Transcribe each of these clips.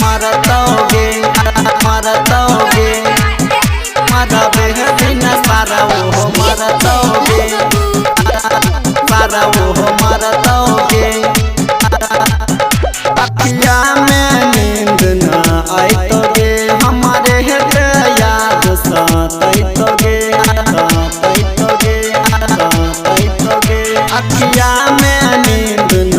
मरतोगे मरतोगे मरबे दिन सारा वो मरतोगे सारा वो मरतोगे। अखिया में नींद न आइतोगे हमारे हेत याद सताइतोगे सताइतोगे सताइतोगे। अखिया में नींद न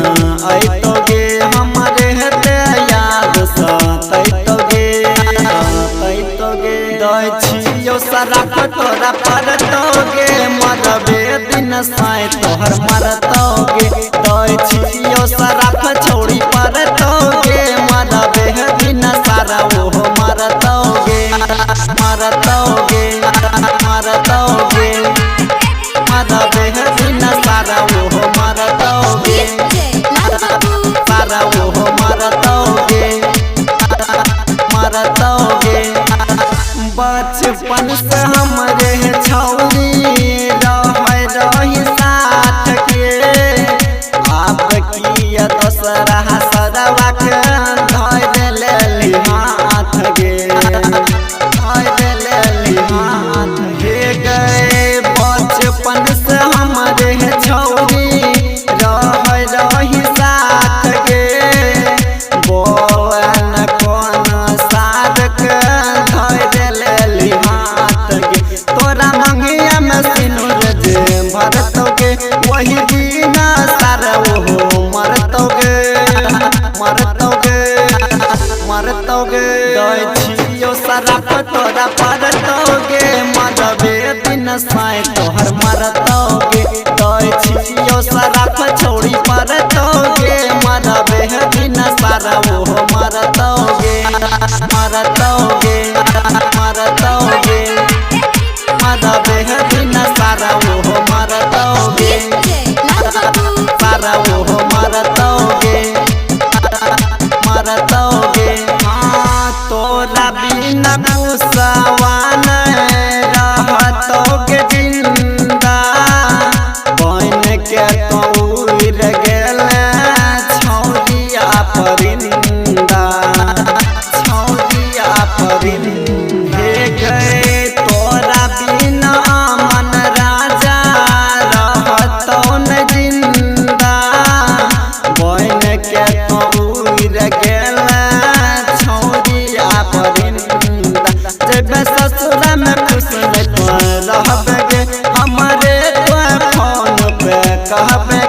आइतोगे हमारे हेत याद सताइतोगे सताइतोगे। दय छियो सराफ तोरा परतोगे मरबे दिन साए तोहर मरतोगे। दय छियो सराफ छोड़ी परतोगे मरबे दिन सारा वो मरतोगे मरतोगे मरतोगे मरबे दिन सारा वो मरतोगे सारा वो मरतोगे मरतोगे। बचपन से हमरे छौरी रही साथ के आप किया दसरा सदवा के धर लेली हाथ गे धर लेली हाथ गे गए। बचपन से हमरे छौरी रही साथ के बोलन कौन साथ के धर लेली हाथ गे। तोरा मंगिया में सिनुर जे भरतोगे वही दिन सारा वो मरतोगे मरतोगे मरतोगे। दय छियो सराफ तोरा परतोगे मरबे दिन साए तोहर मरतोगे। दय छियो सराफ छोड़ी परतोगे मरबे दिन सारा वो मरतोगे मरतोगे मरतोगे मरबे दिन सारा वो मरतोगे सारा वो मरतोगे मरतोगे। हाँ तोरा बिना कुसवान रहतोगे जिंदा बन के कौर गेल छौरिया परिंदा छौरिया परिंदा हे गए। तोरा बिना मन राजा रहतो न जिंदा बन के कौर गेल छौरिया परिंदा। जब ससुरा में खुश रहबे हमारे तो फोन पे कहबे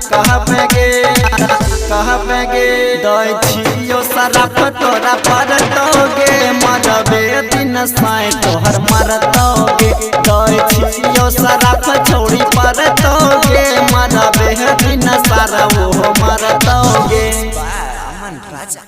कहबे कहबे। दय छियो सराफ तोरा परतोगे मरबे दिन साए तोहर मरतोगे। दय छियो सराफ छोड़ी परतोगे मरबे दिन सारा वो मरतोगे। अमन राजा।